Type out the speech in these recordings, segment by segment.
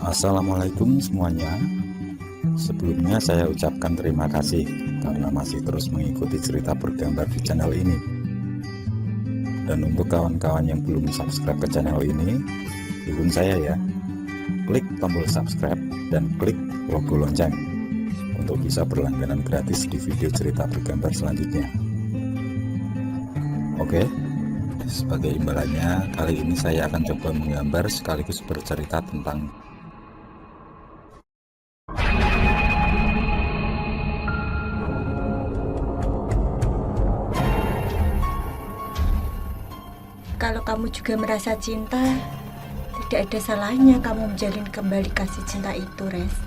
Assalamualaikum semuanya. Sebelumnya saya ucapkan terima kasih karena masih terus mengikuti cerita bergambar di channel ini. Dan untuk kawan-kawan yang belum subscribe ke channel ini, dukung saya ya. Klik tombol subscribe dan klik logo lonceng untuk bisa berlangganan gratis di video cerita bergambar selanjutnya. Oke, sebagai imbalannya kali ini saya akan coba menggambar sekaligus bercerita tentang kalau kamu juga merasa cinta, tidak ada salahnya kamu menjalin kembali kasih cinta itu, Res.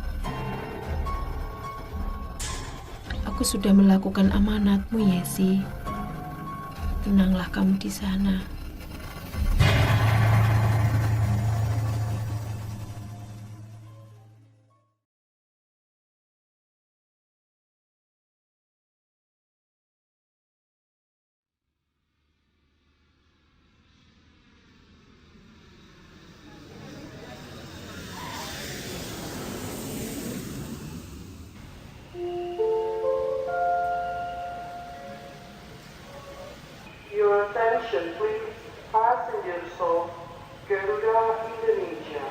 Aku sudah melakukan amanatmu, Yesi. Tenanglah kamu di sana. Your attention please, passengers of Garuda Indonesia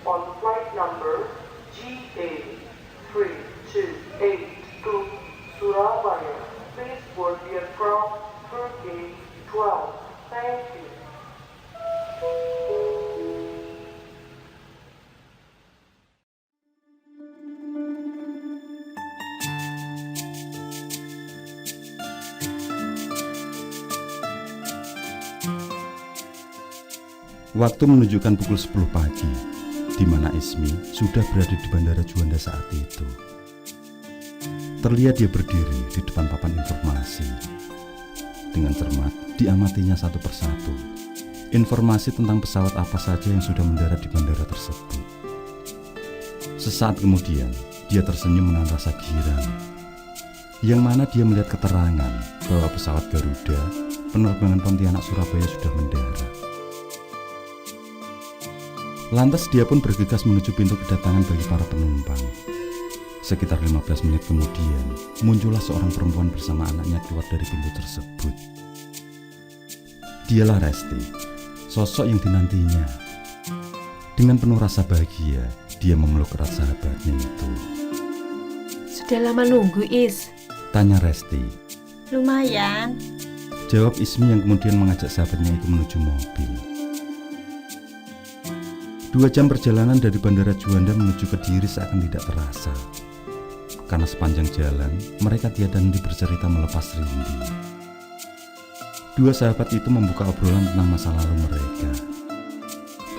on flight number GA3282 to Surabaya. Please board the aircraft through gate 12. Thank you. Waktu menunjukkan pukul 10 pagi, di mana Ismi sudah berada di Bandara Juanda saat itu. Terlihat dia berdiri di depan papan informasi. Dengan cermat, diamatinya satu persatu informasi tentang pesawat apa saja yang sudah mendarat di bandara tersebut. Sesaat kemudian, dia tersenyum menahan rasa girang, yang mana dia melihat keterangan bahwa pesawat Garuda penerbangan Pontianak Surabaya sudah mendarat. Lantas dia pun bergegas menuju pintu kedatangan bagi para penumpang. Sekitar 15 menit kemudian, muncullah seorang perempuan bersama anaknya keluar dari pintu tersebut. Dialah Resti, sosok yang dinantinya. Dengan penuh rasa bahagia, dia memeluk erat sahabatnya itu. Sudah lama nunggu, Is? Tanya Resti. Lumayan. Jawab Ismi yang kemudian mengajak sahabatnya itu menuju mobil. 2 jam perjalanan dari Bandara Juanda menuju Kediri seakan tidak terasa. Karena sepanjang jalan, mereka tiada henti bercerita melepas rindu. 2 sahabat itu membuka obrolan tentang masa lalu mereka.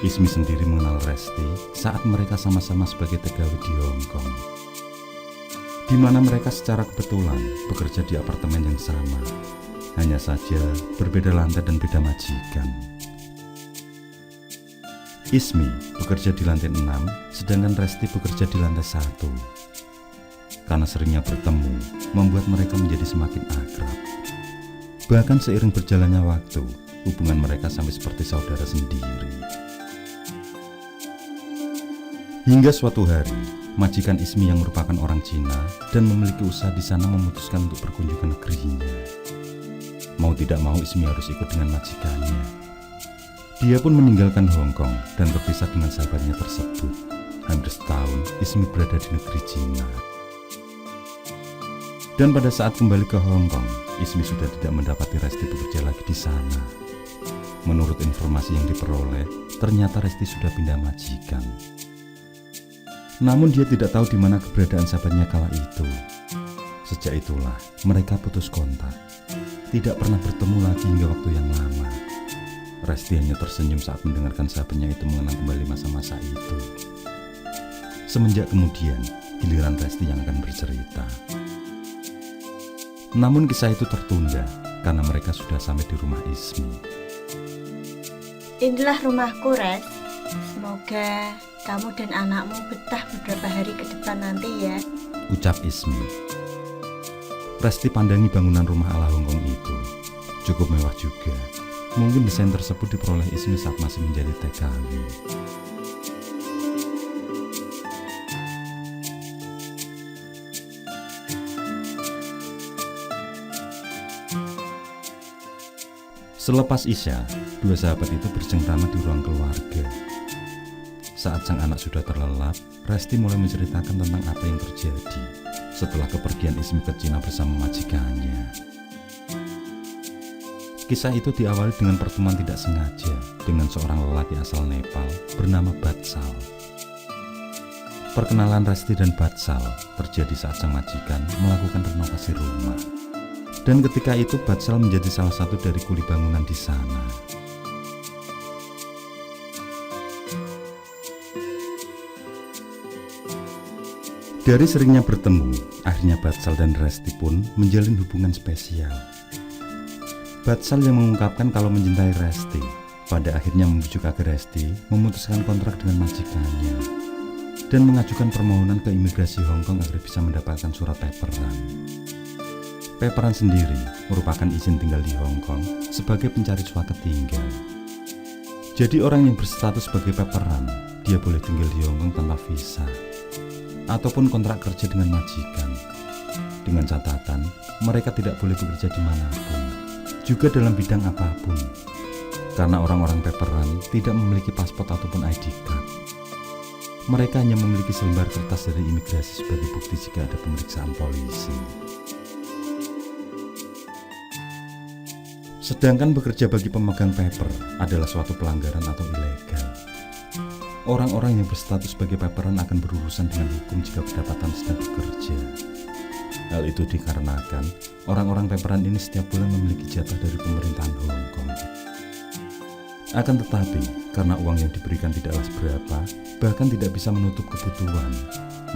Ismi sendiri mengenal Resti saat mereka sama-sama sebagai pegawai di Hong Kong, di mana mereka secara kebetulan bekerja di apartemen yang sama. Hanya saja berbeda lantai dan beda majikan. Ismi bekerja di lantai 6, sedangkan Resti bekerja di lantai 1. Karena seringnya bertemu, membuat mereka menjadi semakin akrab. Bahkan seiring berjalannya waktu, hubungan mereka sampai seperti saudara sendiri. Hingga suatu hari, majikan Ismi yang merupakan orang Cina dan memiliki usaha di sana memutuskan untuk berkunjung ke negerinya. Mau tidak mau Ismi harus ikut dengan majikannya. Dia pun meninggalkan Hong Kong dan berpisah dengan sahabatnya tersebut. Hampir setahun, Ismi berada di negeri Cina. Dan pada saat kembali ke Hong Kong, Ismi sudah tidak mendapati Resti bekerja lagi di sana. Menurut informasi yang diperoleh, ternyata Resti sudah pindah majikan. Namun dia tidak tahu di mana keberadaan sahabatnya kala itu. Sejak itulah, mereka putus kontak. Tidak pernah bertemu lagi hingga waktu yang lama. Resti hanya tersenyum saat mendengarkan sahabatnya itu mengenang kembali masa-masa itu. Semenjak kemudian, giliran Resti yang akan bercerita. Namun kisah itu tertunda karena mereka sudah sampai di rumah Ismi. Inilah rumahku, Res. Semoga kamu dan anakmu betah beberapa hari ke depan nanti ya. Ucap Ismi. Resti pandangi bangunan rumah ala Hongkong itu. Cukup mewah juga. Mungkin desain tersebut diperoleh Ismi saat masih menjadi TKW. Selepas Isya, dua sahabat itu bercengkrama di ruang keluarga. Saat sang anak sudah terlelap, Resti mulai menceritakan tentang apa yang terjadi setelah kepergian Ismi ke Cina bersama majikannya. Kisah itu diawali dengan pertemuan tidak sengaja dengan seorang lelaki asal Nepal bernama Batsal. Perkenalan Resti dan Batsal terjadi saat sang majikan melakukan renovasi rumah. Dan ketika itu Batsal menjadi salah satu dari kuli bangunan di sana. Dari seringnya bertemu, akhirnya Batsal dan Resti pun menjalin hubungan spesial. Batsal yang mengungkapkan kalau mencintai Resti, pada akhirnya membujuk agar Resti memutuskan kontrak dengan majikannya dan mengajukan permohonan ke imigrasi Hong Kong agar bisa mendapatkan surat paperan. Paperan sendiri merupakan izin tinggal di Hong Kong sebagai pencari suaka tinggal. Jadi orang yang berstatus sebagai paperan, dia boleh tinggal di Hong Kong tanpa visa ataupun kontrak kerja dengan majikan. Dengan catatan, mereka tidak boleh bekerja dimanapun, juga dalam bidang apapun, karena orang-orang paperan tidak memiliki paspor ataupun ID card. Mereka hanya memiliki selembar kertas dari imigrasi sebagai bukti jika ada pemeriksaan polisi. Sedangkan bekerja bagi pemegang paper adalah suatu pelanggaran atau ilegal. Orang-orang yang berstatus sebagai paperan akan berurusan dengan hukum jika kedapatan sedang bekerja. Hal itu dikarenakan orang-orang paperan ini setiap bulan memiliki jatah dari pemerintahan Hong Kong. Akan tetapi, karena uang yang diberikan tidaklah seberapa, bahkan tidak bisa menutup kebutuhan,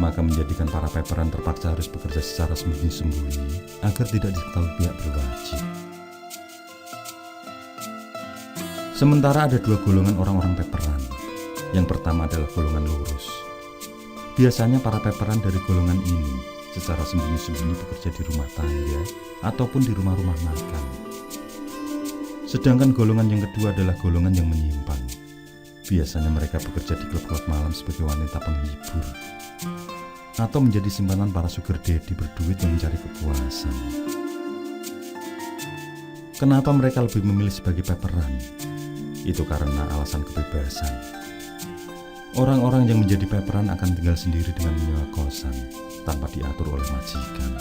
maka menjadikan para paperan terpaksa harus bekerja secara sembunyi-sembunyi agar tidak diketahui pihak berwajib. Sementara ada dua golongan orang-orang paperan. Yang pertama adalah golongan lurus. Biasanya para paperan dari golongan ini secara sembunyi-sembunyi bekerja di rumah tangga ataupun di rumah-rumah makan. Sedangkan golongan yang kedua adalah golongan yang menyimpang. Biasanya mereka bekerja di klub-klub malam sebagai wanita penghibur atau menjadi simpanan para sugar daddy berduit yang mencari kepuasan. Kenapa mereka lebih memilih sebagai paperan? Itu karena alasan kebebasan. Orang-orang yang menjadi paperan akan tinggal sendiri dengan menyewa kosan tanpa diatur oleh majikan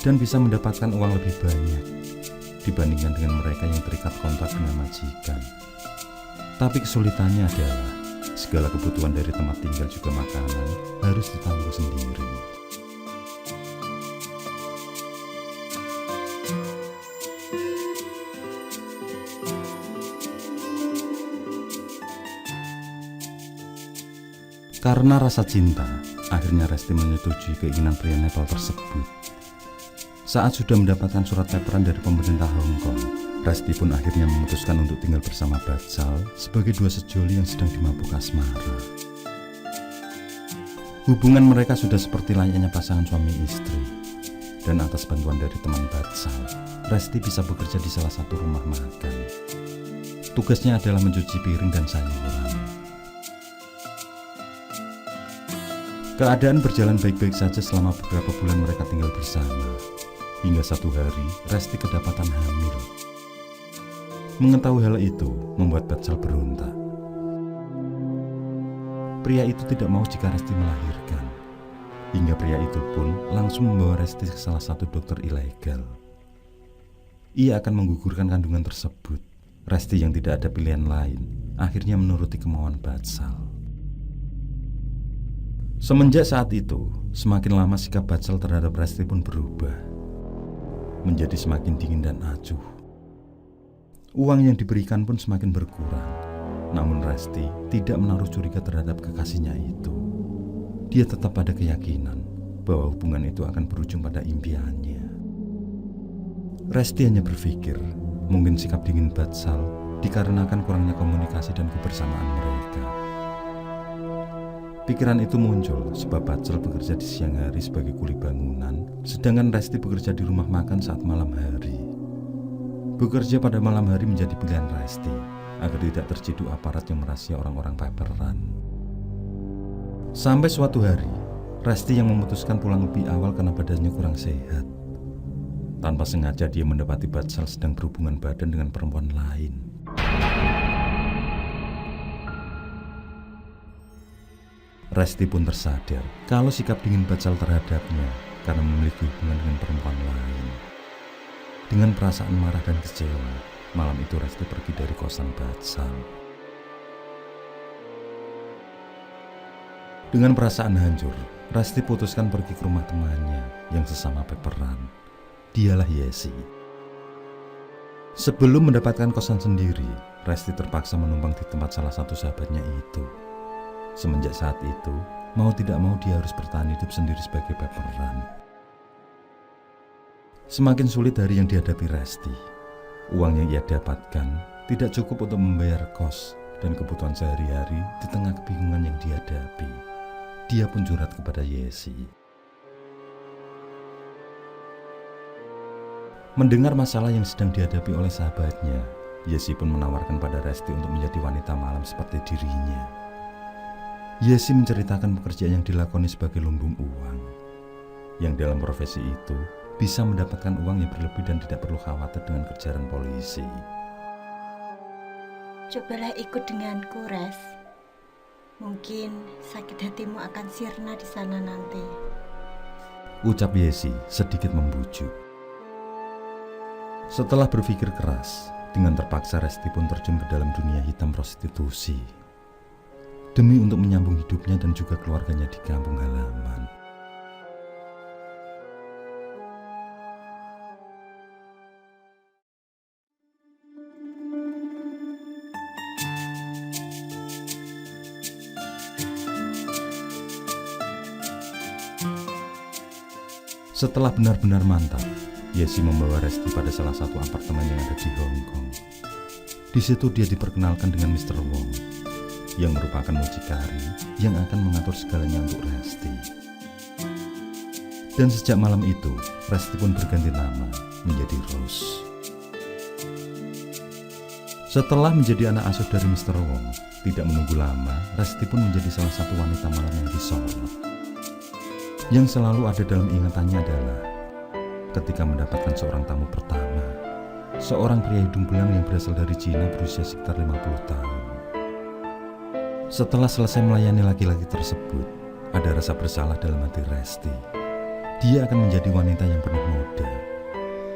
dan bisa mendapatkan uang lebih banyak dibandingkan dengan mereka yang terikat kontrak dengan majikan. Tapi kesulitannya adalah segala kebutuhan dari tempat tinggal juga makanan harus ditanggung sendiri. Karena rasa cinta, akhirnya Resti menyetujui keinginan pria Nepal tersebut. Saat sudah mendapatkan surat paperan dari pemerintah Hong Kong, Resti pun akhirnya memutuskan untuk tinggal bersama Batsal sebagai dua sejoli yang sedang dimabuk asmara. Hubungan mereka sudah seperti layaknya pasangan suami istri. Dan atas bantuan dari teman Batsal, Resti bisa bekerja di salah satu rumah makan. Tugasnya adalah mencuci piring dan sayuran. Keadaan berjalan baik-baik saja selama beberapa bulan mereka tinggal bersama. Hingga satu hari, Resti kedapatan hamil. Mengetahui hal itu, membuat Batsal berontak. Pria itu tidak mau jika Resti melahirkan. Hingga pria itu pun langsung membawa Resti ke salah satu dokter ilegal. Ia akan menggugurkan kandungan tersebut. Resti yang tidak ada pilihan lain, akhirnya menuruti kemauan Batsal. Semenjak saat itu, semakin lama sikap Batsal terhadap Resti pun berubah, menjadi semakin dingin dan acuh. Uang yang diberikan pun semakin berkurang. Namun Resti tidak menaruh curiga terhadap kekasihnya itu. Dia tetap pada keyakinan bahwa hubungan itu akan berujung pada impiannya. Resti hanya berpikir, mungkin sikap dingin Batsal dikarenakan kurangnya komunikasi dan kebersamaan mereka. Pikiran itu muncul sebab Batsal bekerja di siang hari sebagai kuli bangunan, sedangkan Resti bekerja di rumah makan saat malam hari. Bekerja pada malam hari menjadi pilihan Resti agar tidak terciduk aparat yang merahasia orang-orang paperan. Sampai suatu hari, Resti yang memutuskan pulang lebih awal karena badannya kurang sehat. Tanpa sengaja dia mendapati Batsal sedang berhubungan badan dengan perempuan lain. Resti pun tersadar kalau sikap dingin Batsal terhadapnya karena memiliki hubungan dengan perempuan lain. Dengan perasaan marah dan kecewa, malam itu Resti pergi dari kosan Batsal. Dengan perasaan hancur, Resti putuskan pergi ke rumah temannya yang sesama peperan. Dialah Yesi. Sebelum mendapatkan kosan sendiri, Resti terpaksa menumpang di tempat salah satu sahabatnya itu. Semenjak saat itu, mau tidak mau dia harus bertahan hidup sendiri sebagai peperan. Semakin sulit hari yang dihadapi Resti. Uang yang ia dapatkan tidak cukup untuk membayar kos dan kebutuhan sehari-hari di tengah kebingungan yang dihadapi. Dia pun curhat kepada Yesi. Mendengar masalah yang sedang dihadapi oleh sahabatnya, Yesi pun menawarkan pada Resti untuk menjadi wanita malam seperti dirinya. Yesi menceritakan pekerjaan yang dilakoni sebagai lumbung uang, yang dalam profesi itu bisa mendapatkan uang yang berlebih dan tidak perlu khawatir dengan kejaran polisi. Cobalah ikut denganku, Res. Mungkin sakit hatimu akan sirna di sana nanti. Ucap Yesi sedikit membujuk. Setelah berpikir keras, dengan terpaksa Resti pun terjun ke dalam dunia hitam prostitusi. Demi untuk menyambung hidupnya dan juga keluarganya di kampung halaman. Setelah benar-benar mantap, Yesi membawa Resti pada salah satu apartemen yang ada di Hong Kong. Di situ dia diperkenalkan dengan Mr. Wong, yang merupakan mucikari yang akan mengatur segalanya untuk Resti. Dan sejak malam itu, Resti pun berganti nama menjadi Rose. Setelah menjadi anak asuh dari Mr. Wong, tidak menunggu lama, Resti pun menjadi salah satu wanita malam yang disorot. Yang selalu ada dalam ingatannya adalah ketika mendapatkan seorang tamu pertama, seorang pria hidung belang yang berasal dari Cina berusia sekitar 50 tahun. Setelah selesai melayani laki-laki tersebut, ada rasa bersalah dalam hati Resti. Dia akan menjadi wanita yang penuh noda.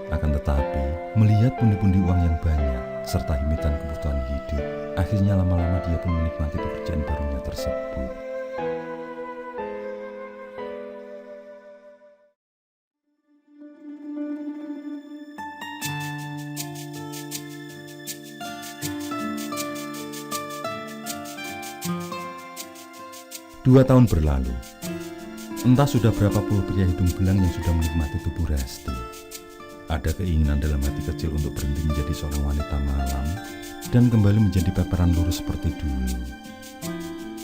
Akan tetapi, melihat pundi-pundi uang yang banyak, serta himitan kebutuhan hidup, akhirnya lama-lama dia pun menikmati pekerjaan barunya tersebut. Dua tahun berlalu. Entah sudah berapa puluh pria hidung belang yang sudah menikmati tubuh Resti. Ada keinginan dalam hati kecil untuk berhenti menjadi seorang wanita malam dan kembali menjadi peperan lurus seperti dulu.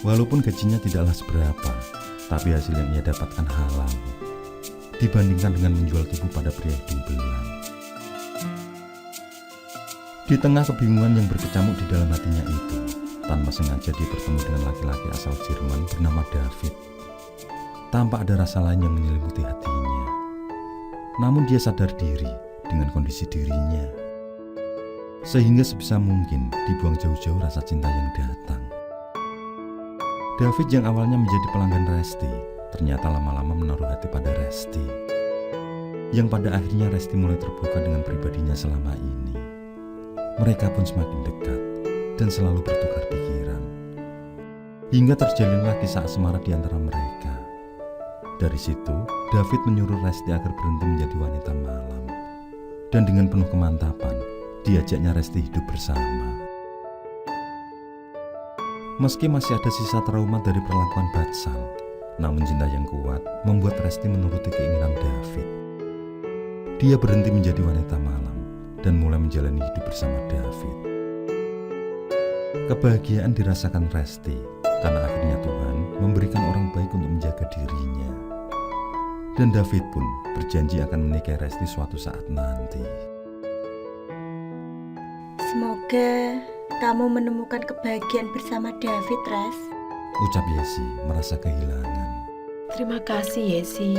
Walaupun gajinya tidaklah seberapa, tapi hasil yang ia dapatkan halal dibandingkan dengan menjual tubuh pada pria hidung belang. Di tengah kebingungan yang berkecamuk di dalam hatinya itu, tanpa sengaja dia bertemu dengan laki-laki asal Jerman bernama David. Tanpa ada rasa lain yang menyelimuti hatinya. Namun dia sadar diri dengan kondisi dirinya. Sehingga sebisa mungkin dibuang jauh-jauh rasa cinta yang datang. David yang awalnya menjadi pelanggan Resti, ternyata lama-lama menaruh hati pada Resti. Yang pada akhirnya Resti mulai terbuka dengan pribadinya selama ini. Mereka pun semakin dekat dan selalu bertukar pikiran. Hingga terjalinlah kisah asmara di antara mereka. Dari situ, David menyuruh Resti agar berhenti menjadi wanita malam. Dan dengan penuh kemantapan, diajaknya Resti hidup bersama. Meski masih ada sisa trauma dari perlakuan Batsal, namun cinta yang kuat membuat Resti menuruti keinginan David. Dia berhenti menjadi wanita malam dan mulai menjalani hidup bersama David. Kebahagiaan dirasakan Resti karena akhirnya Tuhan memberikan orang baik untuk menjaga dirinya. Dan David pun berjanji akan menikahi Resti suatu saat nanti. Semoga kamu menemukan kebahagiaan bersama David, Res. Ucap Yesi merasa kehilangan. Terima kasih Yesi.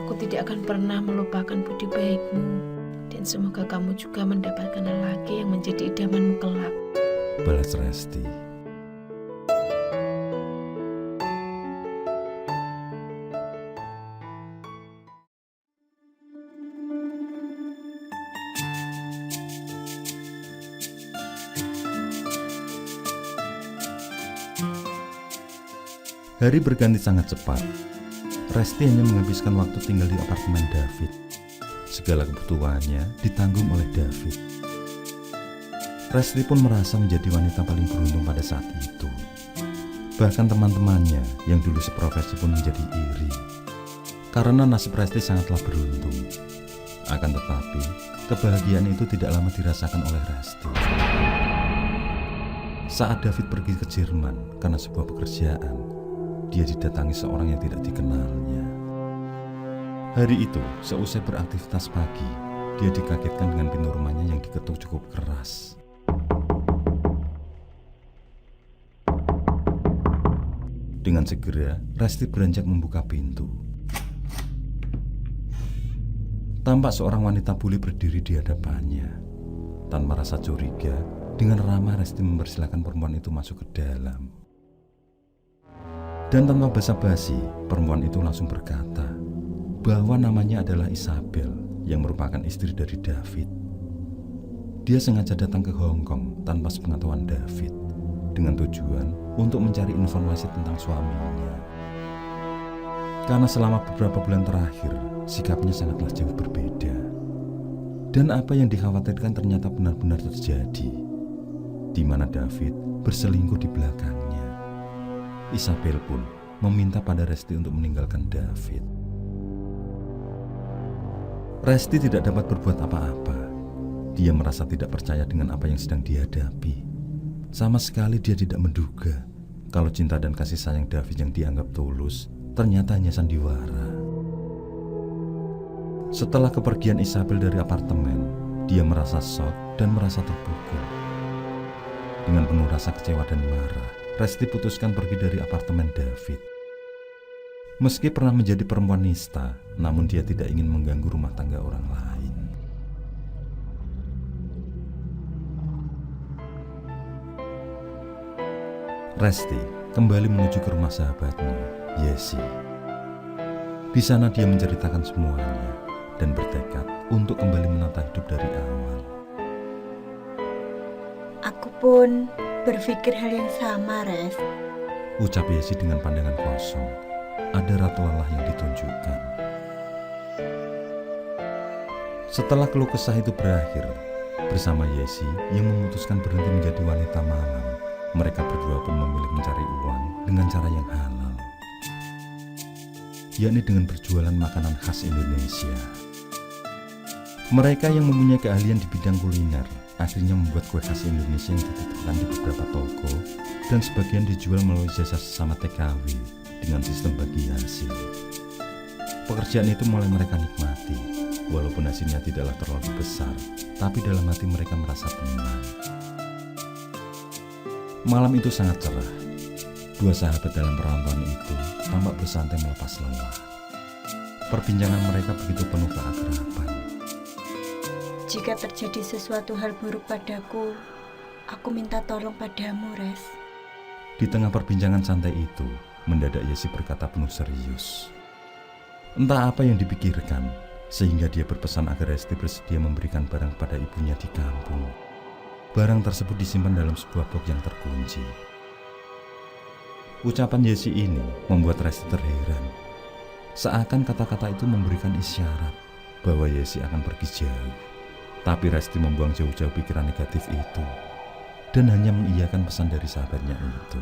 Aku tidak akan pernah melupakan budi baikmu. Dan semoga kamu juga mendapatkan lelaki yang menjadi idamanmu kelak. Balas Resti. Hari berganti sangat cepat. Resti hanya menghabiskan waktu tinggal di apartemen David. Segala kebutuhannya ditanggung oleh David. Resti pun merasa menjadi wanita paling beruntung pada saat itu. Bahkan teman-temannya yang dulu seprofesi pun menjadi iri. Karena nasib Resti sangatlah beruntung. Akan tetapi, kebahagiaan itu tidak lama dirasakan oleh Resti. Saat David pergi ke Jerman karena sebuah pekerjaan, dia didatangi seorang yang tidak dikenalnya. Hari itu, seusai beraktivitas pagi, dia dikagetkan dengan pintu rumahnya yang diketuk cukup keras. Dengan segera, Resti beranjak membuka pintu. Tampak seorang wanita bule berdiri di hadapannya. Tanpa rasa curiga, dengan ramah Resti mempersilahkan perempuan itu masuk ke dalam. Dan tanpa basa-basi, perempuan itu langsung berkata bahwa namanya adalah Isabel, yang merupakan istri dari David. Dia sengaja datang ke Hong Kong tanpa sepengetahuan David, dengan tujuan untuk mencari informasi tentang suaminya. Karena selama beberapa bulan terakhir, sikapnya sangatlah jauh berbeda. Dan apa yang dikhawatirkan ternyata benar-benar terjadi, di mana David berselingkuh di belakangnya. Isabel pun meminta pada Resti untuk meninggalkan David. Resti tidak dapat berbuat apa-apa. Dia merasa tidak percaya dengan apa yang sedang dihadapi. Sama sekali dia tidak menduga kalau cinta dan kasih sayang David yang dianggap tulus ternyata hanya sandiwara. Setelah kepergian Isabel dari apartemen, dia merasa shock dan merasa terpukul. Dengan penuh rasa kecewa dan marah, Resti putuskan pergi dari apartemen David. Meski pernah menjadi perempuan nista, namun dia tidak ingin mengganggu rumah tangga orang lain. Resti kembali menuju ke rumah sahabatnya, Yesi. Di sana dia menceritakan semuanya dan bertekad untuk kembali menata hidup dari awal. Aku pun berpikir hal yang sama, Res. Ucap Yesi dengan pandangan kosong. Ada ratu lelah yang ditunjukkan. Setelah keluh kesah itu berakhir, bersama Yesi yang memutuskan berhenti menjadi wanita malam, mereka berdua pun memilih mencari uang dengan cara yang halal, yakni dengan berjualan makanan khas Indonesia. Mereka yang mempunyai keahlian di bidang kuliner akhirnya membuat kue khas Indonesia yang dititipkan di beberapa toko dan sebagian dijual melalui jasa sesama TKW dengan sistem bagi hasil. Pekerjaan itu mulai mereka nikmati, walaupun hasilnya tidaklah terlalu besar, tapi dalam hati mereka merasa tenang. Malam itu sangat cerah. Dua sahabat dalam perantauan itu tampak bersantai melepas lelah. Perbincangan mereka begitu penuh keakraban. Jika terjadi sesuatu hal buruk padaku, aku minta tolong padamu, Res. Di tengah perbincangan santai itu, mendadak Yesi berkata penuh serius. Entah apa yang dipikirkan, sehingga dia berpesan agar Resti bersedia memberikan barang pada ibunya di kampung. Barang tersebut disimpan dalam sebuah box yang terkunci. Ucapan Yesi ini membuat Resti terheran. Seakan kata-kata itu memberikan isyarat bahwa Yesi akan pergi jauh. Tapi Resti membuang jauh-jauh pikiran negatif itu dan hanya mengiyakan pesan dari sahabatnya itu.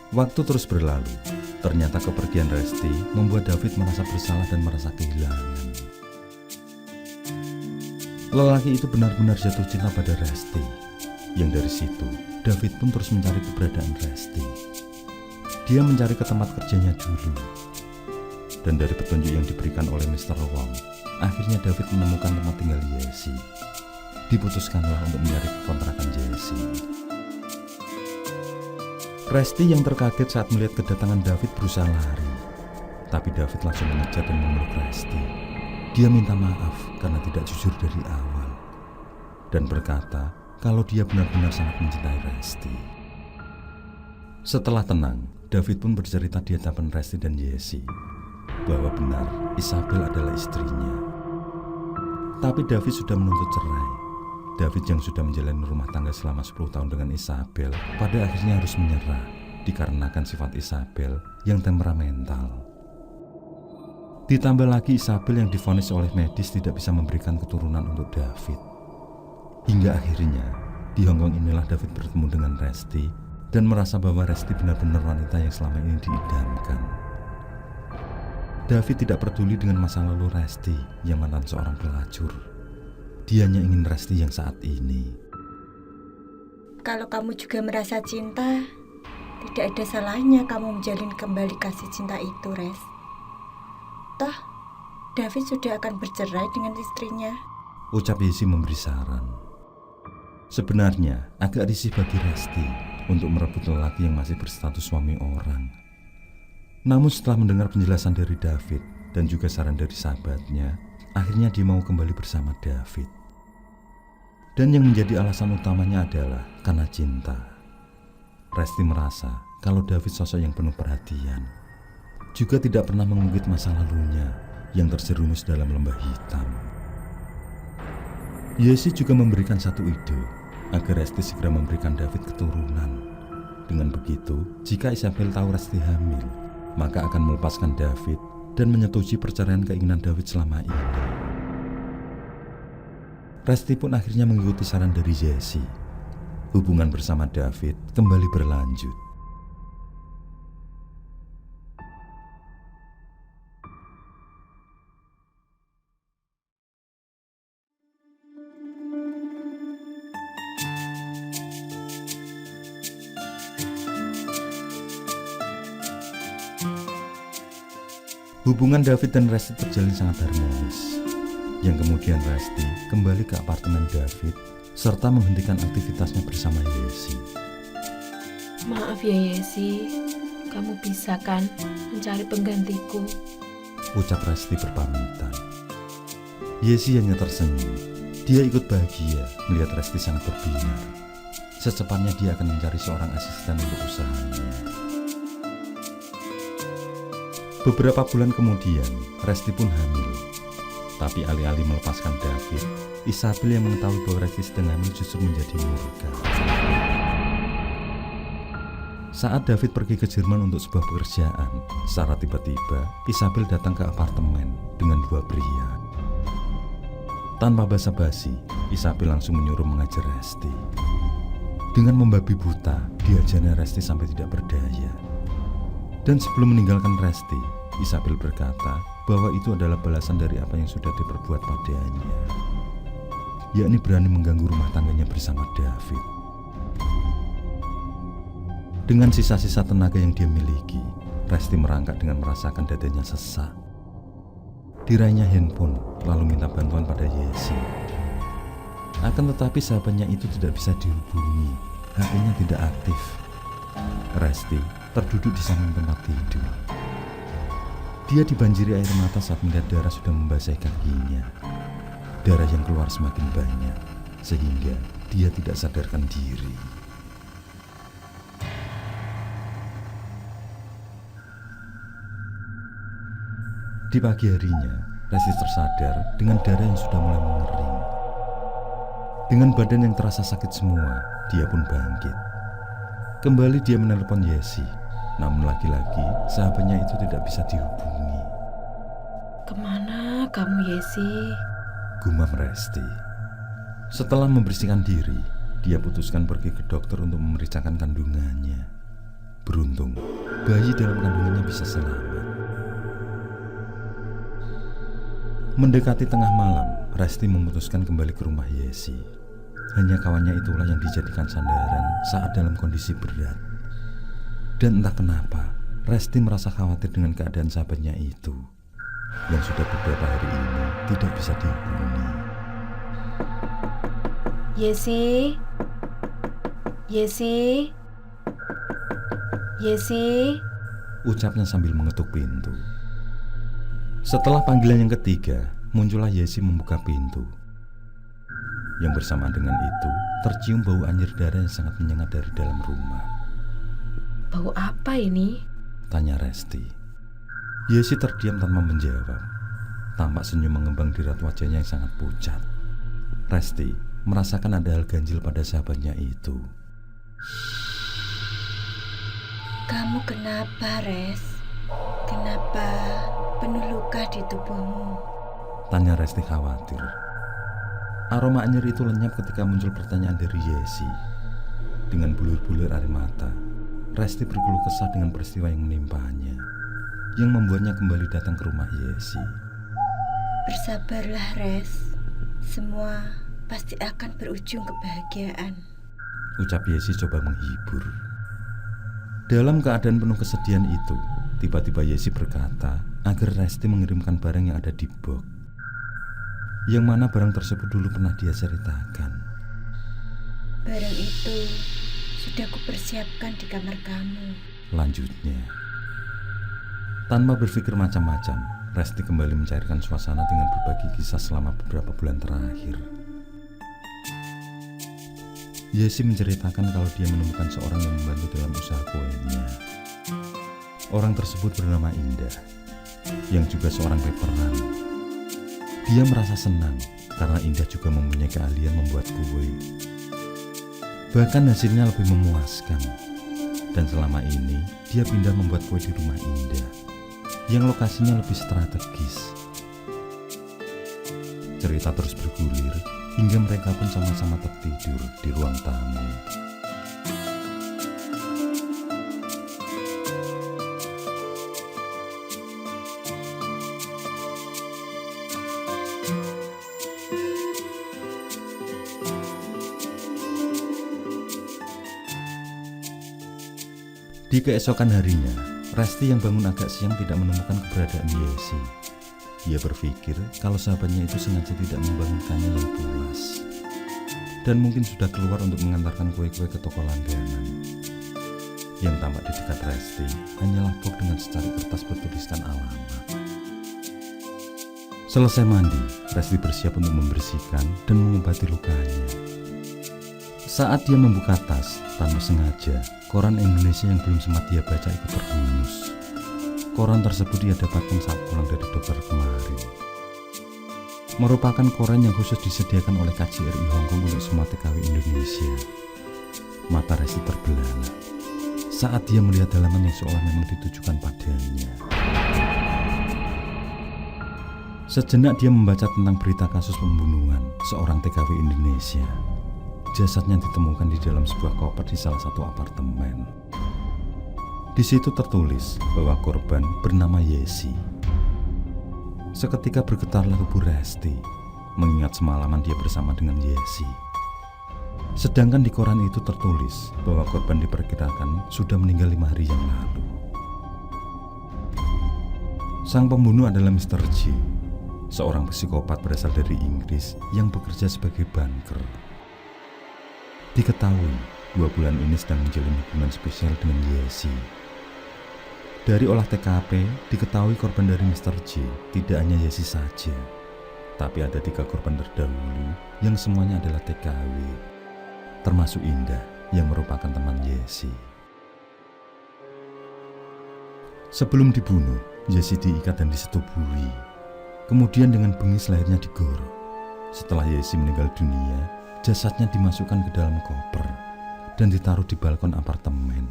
Waktu terus berlalu. Ternyata kepergian Resti membuat David merasa bersalah dan merasa kehilangan. Lelaki itu benar-benar jatuh cinta pada Resti. Yang dari situ, David pun terus mencari keberadaan Resti. Dia mencari ke tempat kerjanya dulu. dan dari petunjuk yang diberikan oleh Mr. Wong, akhirnya David menemukan tempat tinggal Jessie. Diputuskanlah untuk mencari kontrakan Jessie. Resti yang terkaget saat melihat kedatangan David berusaha lari. Tapi David langsung mengejar dan memeluk Resti. Dia minta maaf karena tidak jujur dari awal. Dan berkata kalau dia benar-benar sangat mencintai Resti. Setelah tenang, David pun bercerita di hadapan Resti dan Jessie bahwa benar Isabel adalah istrinya. Tapi David sudah menuntut cerai. David yang sudah menjalani rumah tangga selama 10 tahun dengan Isabel pada akhirnya harus menyerah dikarenakan sifat Isabel yang temperamental. Ditambah lagi Isabel yang divonis oleh medis tidak bisa memberikan keturunan untuk David. Hingga akhirnya di Hongkong inilah David bertemu dengan Resti dan merasa bahwa Resti benar-benar wanita yang selama ini diidamkan. David tidak peduli dengan masa lalu Resti yang mantan seorang pelacur. Dia hanya ingin Resti yang saat ini. Kalau kamu juga merasa cinta, tidak ada salahnya kamu menjalin kembali kasih cinta itu, Res. Toh, David sudah akan bercerai dengan istrinya. Ucap Jessie memberi saran. Sebenarnya agak risih bagi Resti untuk merebut lelaki yang masih berstatus suami orang. Namun setelah mendengar penjelasan dari David dan juga saran dari sahabatnya, akhirnya dia mau kembali bersama David. Dan yang menjadi alasan utamanya adalah karena cinta. Resti merasa kalau David sosok yang penuh perhatian, juga tidak pernah mengungkit masa lalunya yang terjerumus dalam lembah hitam. Jessie juga memberikan satu ide agar Resti segera memberikan David keturunan. Dengan begitu, jika Isabel tahu Resti hamil, maka akan melepaskan David dan menyetujui perceraian keinginan David selama ini. Resti pun akhirnya mengikuti saran dari Jessie. Hubungan bersama David kembali berlanjut. Hubungan David dan Resti terjalin sangat harmonis, yang kemudian Resti kembali ke apartemen David serta menghentikan aktivitasnya bersama Jessie. Maaf ya Jessie, kamu bisa kan mencari penggantiku? Ucap Resti berpamitan. Jessie hanya tersenyum. Dia ikut bahagia melihat Resti sangat berbinar. Secepatnya dia akan mencari seorang asisten untuk usahanya. Beberapa bulan kemudian, Resti pun hamil. Tapi alih-alih melepaskan David, Isabel yang mengetahui bahwa Resti sedang hamil justru menjadi murka. Saat David pergi ke Jerman untuk sebuah pekerjaan, secara tiba-tiba Isabel datang ke apartemen dengan dua pria. Tanpa basa-basi, Isabel langsung menyuruh mengajar Resti. Dengan membabi buta, diajarnya Resti sampai tidak berdaya. Dan sebelum meninggalkan Resti, Isabel berkata bahwa itu adalah balasan dari apa yang sudah diperbuat padanya, yakni berani mengganggu rumah tangganya bersama David. Dengan sisa-sisa tenaga yang dia miliki, Resti merangkak dengan merasakan dadanya sesak. Diraihnya handphone, lalu minta bantuan pada Jessie. Akan tetapi sahabatnya itu tidak bisa dihubungi, HP-nya tidak aktif. Resti terduduk di samping tempat tidur. Dia dibanjiri air mata saat melihat darah sudah membasahi kakinya. Darah yang keluar semakin banyak, sehingga dia tidak sadarkan diri. Di pagi harinya, Resti tersadar dengan darah yang sudah mulai mengering. Dengan badan yang terasa sakit semua, dia pun bangkit. Kembali dia menelpon Jessie, namun lagi-lagi sahabatnya itu tidak bisa dihubungi. Kemana kamu Jessie? Gumam Resti. Setelah membersihkan diri, dia putuskan pergi ke dokter untuk memeriksakan kandungannya. Beruntung, bayi dalam kandungannya bisa selamat. Mendekati tengah malam, Resti memutuskan kembali ke rumah Jessie. Hanya kawannya itulah yang dijadikan sandaran saat dalam kondisi berat. Dan entah kenapa, Resti merasa khawatir dengan keadaan sahabatnya itu yang sudah beberapa hari ini tidak bisa dihubungi. Yesi, Yesi, Yesi. Ucapnya sambil mengetuk pintu. Setelah panggilan yang ketiga, muncullah Yesi membuka pintu. Yang bersamaan dengan itu, tercium bau anyir darah yang sangat menyengat dari dalam rumah. Bau apa ini? Tanya Resti. Yesi terdiam tanpa menjawab. Tampak senyum mengembang di raut wajahnya yang sangat pucat. Resti merasakan ada hal ganjil pada sahabatnya itu. Kamu kenapa, Res? Kenapa penuh luka di tubuhmu? Tanya Resti khawatir. Aroma anyir itu lenyap ketika muncul pertanyaan dari Yesi. Dengan bulir-bulir air mata, Resti berkeluh kesah dengan peristiwa yang menimpanya, yang membuatnya kembali datang ke rumah Yesi. Bersabarlah, Res. Semua pasti akan berujung kebahagiaan. Ucap Yesi coba menghibur. Dalam keadaan penuh kesedihan itu, tiba-tiba Yesi berkata agar Resti mengirimkan barang yang ada di box. Yang mana barang tersebut dulu pernah dia ceritakan. Barang itu sudah kupersiapkan di kamar kamu. Lanjutnya, tanpa berpikir macam-macam, Resti kembali mencairkan suasana dengan berbagi kisah selama beberapa bulan terakhir. Yesi menceritakan kalau dia menemukan seorang yang membantu dalam usaha kuenya. Orang tersebut bernama Indah, yang juga seorang bakeran. Dia merasa senang karena Indah juga mempunyai keahlian membuat kue. Bahkan hasilnya lebih memuaskan. Dan selama ini dia pindah membuat kue di rumah Indah yang lokasinya lebih strategis. Cerita terus bergulir hingga mereka pun sama-sama tertidur di ruang tamu. Di keesokan harinya, Resti yang bangun agak siang tidak menemukan keberadaan Yesi. Dia berpikir kalau sahabatnya itu sengaja tidak membangunkannya yang pulas, dan mungkin sudah keluar untuk mengantarkan kue-kue ke toko langganan. Yang tampak di dekat Resti hanyalah box dengan secari kertas bertuliskan alamat. Selesai mandi, Resti bersiap untuk membersihkan dan mengobati lukanya. Saat dia membuka tas, tanpa sengaja, koran Indonesia yang belum sempat dia baca ikut terbungus. Koran tersebut dia dapatkan saat pulang dari dokter kemarin. Merupakan koran yang khusus disediakan oleh KJRI Hong Kong untuk semua TKW Indonesia. Mata Resti terbelalak saat dia melihat halaman yang seolah memang ditujukan padanya. Sejenak dia membaca tentang berita kasus pembunuhan seorang TKW Indonesia. Jasadnya ditemukan di dalam sebuah koper di salah satu apartemen. Di situ tertulis bahwa korban bernama Yesi. Seketika bergetarlah tubuh Resti, mengingat semalaman dia bersama dengan Yesi. Sedangkan di koran itu tertulis bahwa korban diperkirakan sudah meninggal 5 hari yang lalu. Sang pembunuh adalah Mr. J, seorang psikopat berasal dari Inggris yang bekerja sebagai banker. Diketahui 2 bulan ini sedang menjalin hubungan spesial dengan Yesi. Dari olah TKP diketahui korban dari Mr. J tidak hanya Yesi saja, tapi ada 3 korban terdahulu yang semuanya adalah TKW, termasuk Indah yang merupakan teman Yesi. Sebelum dibunuh, Yesi diikat dan disetubui. Kemudian dengan bengis lehernya digorok. Setelah Yesi meninggal dunia, jasadnya dimasukkan ke dalam koper dan ditaruh di balkon apartemen.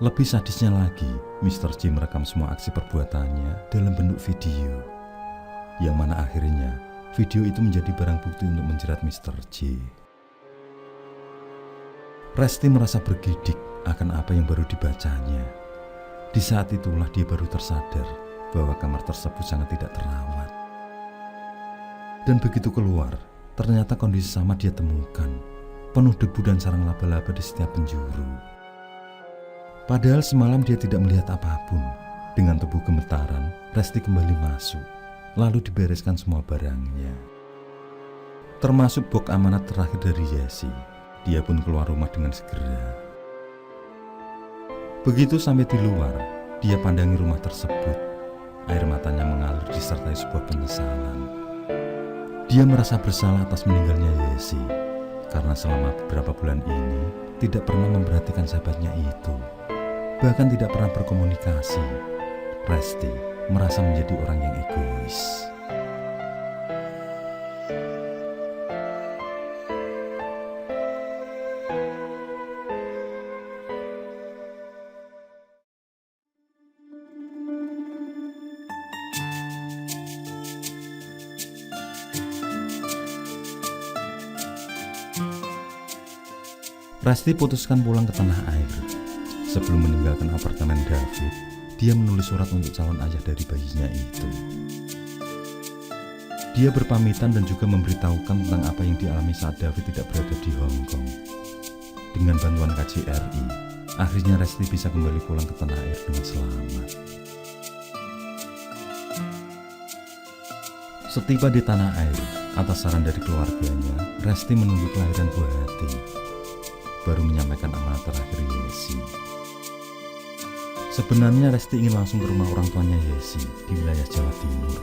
Lebih sadisnya lagi, Mr. J merekam semua aksi perbuatannya dalam bentuk video, yang mana akhirnya video itu menjadi barang bukti untuk menjerat Mr. J. Resti merasa bergidik akan apa yang baru dibacanya. Di saat itulah dia baru tersadar bahwa kamar tersebut sangat tidak terawat. Dan begitu keluar, ternyata kondisi sama dia temukan, penuh debu dan sarang laba-laba di setiap penjuru. Padahal semalam dia tidak melihat apapun. Dengan tubuh gemetaran, Resti kembali masuk, lalu dibereskan semua barangnya. Termasuk box amanat terakhir dari Yesi. Dia pun keluar rumah dengan segera. Begitu sampai di luar, dia pandangi rumah tersebut. Air matanya mengalir disertai sebuah penyesalan. Dia merasa bersalah atas meninggalnya Yesi, karena selama beberapa bulan ini tidak pernah memperhatikan sahabatnya itu. Bahkan tidak pernah berkomunikasi. Resti merasa menjadi orang yang egois. Resti putuskan pulang ke tanah air. Sebelum meninggalkan apartemen David, dia menulis surat untuk calon ayah dari bayinya itu. Dia berpamitan dan juga memberitahukan tentang apa yang dialami saat David tidak berada di Hong Kong. Dengan bantuan KJRI, akhirnya Resti bisa kembali pulang ke tanah air dengan selamat. Setiba di tanah air, atas saran dari keluarganya, Resti menunggu kelahiran buah hati, baru menyampaikan amanat terakhir Yesi. Sebenarnya Resti ingin langsung ke rumah orang tuanya Yesi di wilayah Jawa Timur,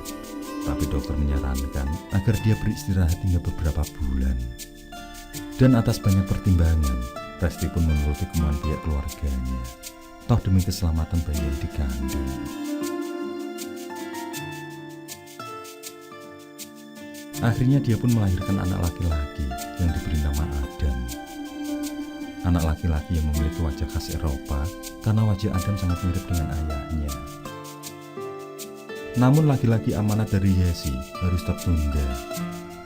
tapi dokter menyarankan agar dia beristirahat hingga beberapa bulan. Dan atas banyak pertimbangan, Resti pun menuruti kemauan pihak keluarganya, toh demi keselamatan bayi yang dikandung. Akhirnya dia pun melahirkan anak laki-laki yang diberi nama Adam. Anak laki-laki yang memiliki wajah khas Eropa karena wajah Adam sangat mirip dengan ayahnya. Namun laki-laki amanat dari Yesi harus tertunda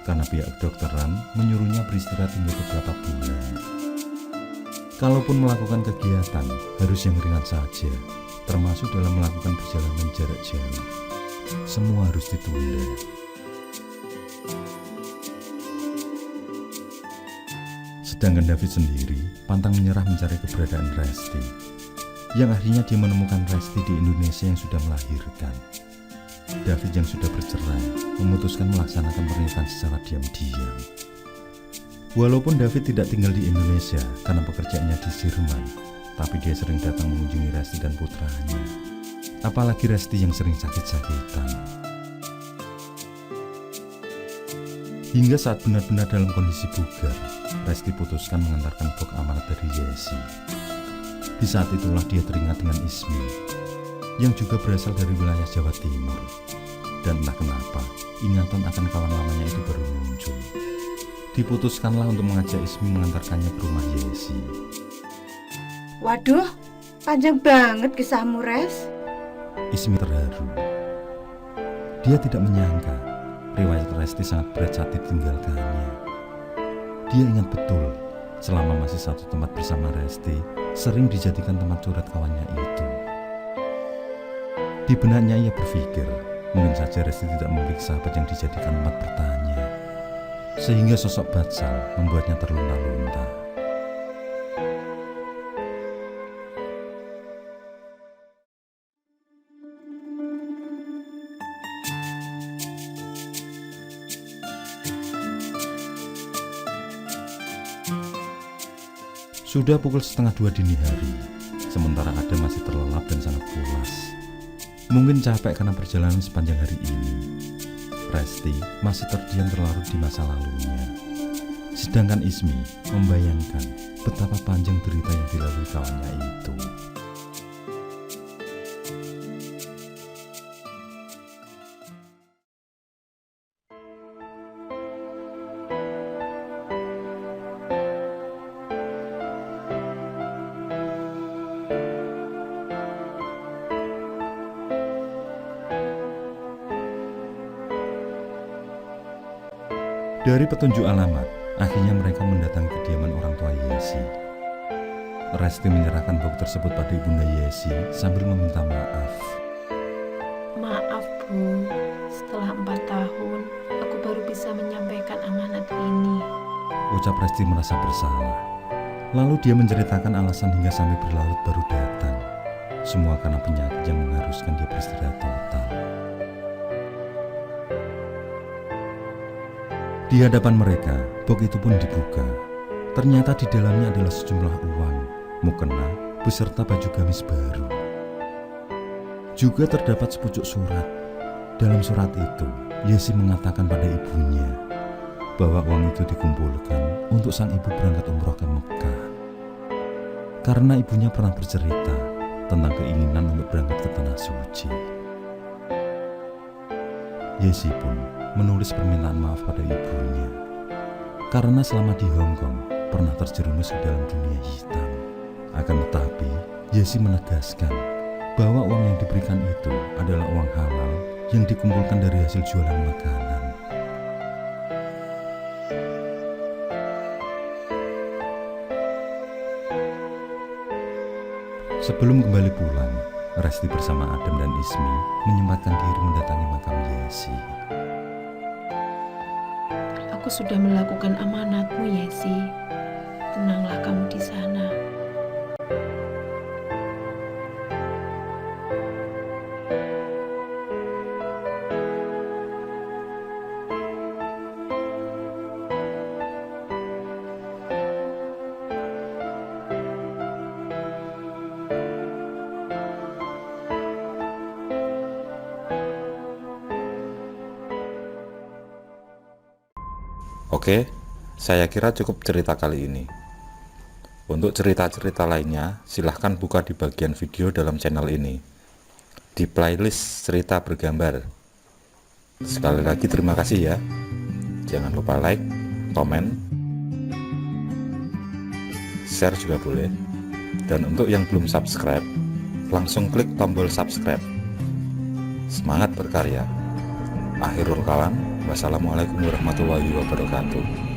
karena pihak kedokteran menyuruhnya beristirahat hingga beberapa bulan. Kalaupun melakukan kegiatan harus yang ringan saja, termasuk dalam melakukan perjalanan jarak jauh. Semua harus ditunda. Sedangkan David sendiri pantang menyerah mencari keberadaan Resti, yang akhirnya dia menemukan Resti di Indonesia yang sudah melahirkan. David yang sudah bercerai memutuskan melaksanakan pernikahan secara diam-diam. Walaupun David tidak tinggal di Indonesia karena pekerjaannya di Jerman, tapi dia sering datang mengunjungi Resti dan putranya. Apalagi Resti yang sering sakit-sakitan. Hingga saat benar-benar dalam kondisi bugar, Resti putuskan mengantarkan box amanat dari Yesi. Di saat itulah dia teringat dengan Ismi, yang juga berasal dari wilayah Jawa Timur. Dan entah kenapa, ingatan akan kawan lamanya itu baru muncul. Diputuskanlah untuk mengajak Ismi mengantarkannya ke rumah Yesi. Waduh, panjang banget kisahmu, Res. Ismi terharu. Dia tidak menyangka riwayat Resti sangat berat saat ditinggalkannya. Dia ingat betul, selama masih satu tempat bersama Resti, sering dijadikan tempat curhat kawannya itu. Di benaknya ia berpikir, mungkin saja Resti tidak memiliki sahabat yang dijadikan tempat bertanya, sehingga sosok Batsal membuatnya terlunta-lunta. Sudah pukul 1:30 dini hari, sementara Adam masih terlelap dan sangat pulas. Mungkin capek karena perjalanan sepanjang hari ini. Resti masih terdiam terlarut di masa lalunya. Sedangkan Ismi membayangkan betapa panjang derita yang dilalui kawannya itu. Dari petunjuk alamat, akhirnya mereka mendatangi kediaman orang tua Yesi. Resti menyerahkan box tersebut pada ibunda Yesi sambil meminta maaf. Maaf Bu, setelah 4 tahun aku baru bisa menyampaikan amanat ini. Ucap Resti merasa bersalah. Lalu dia menceritakan alasan hingga sampai berlarut baru datang. Semua karena penyakit yang mengharuskan dia beristirahat total. Di hadapan mereka, box itu pun dibuka. Ternyata di dalamnya adalah sejumlah uang, mukena, beserta baju gamis baru. Juga terdapat sepucuk surat. Dalam surat itu, Yesi mengatakan pada ibunya bahwa uang itu dikumpulkan untuk sang ibu berangkat umroh ke Mekah. Karena ibunya pernah bercerita tentang keinginan untuk berangkat ke tanah suci. Yesi pun menulis permintaan maaf pada ibunya karena selama di Hong Kong pernah terjerumus ke dalam dunia hitam. Akan tetapi, Yesi menegaskan bahwa uang yang diberikan itu adalah uang halal yang dikumpulkan dari hasil jualan makanan. Sebelum kembali pulang, Resti bersama Adam dan Ismi menyempatkan diri mendatangi makam Yesi. Aku sudah melakukan amanatmu, Yesi. Tenanglah kamu di sana. Oke, saya kira cukup cerita kali ini. Untuk cerita-cerita lainnya, silahkan buka di bagian video dalam channel ini, di playlist cerita bergambar. Sekali lagi terima kasih ya. Jangan lupa like, komen, share juga boleh. Dan untuk yang belum subscribe, langsung klik tombol subscribe. Semangat berkarya. Akhirul kalam, wassalamualaikum warahmatullahi wabarakatuh.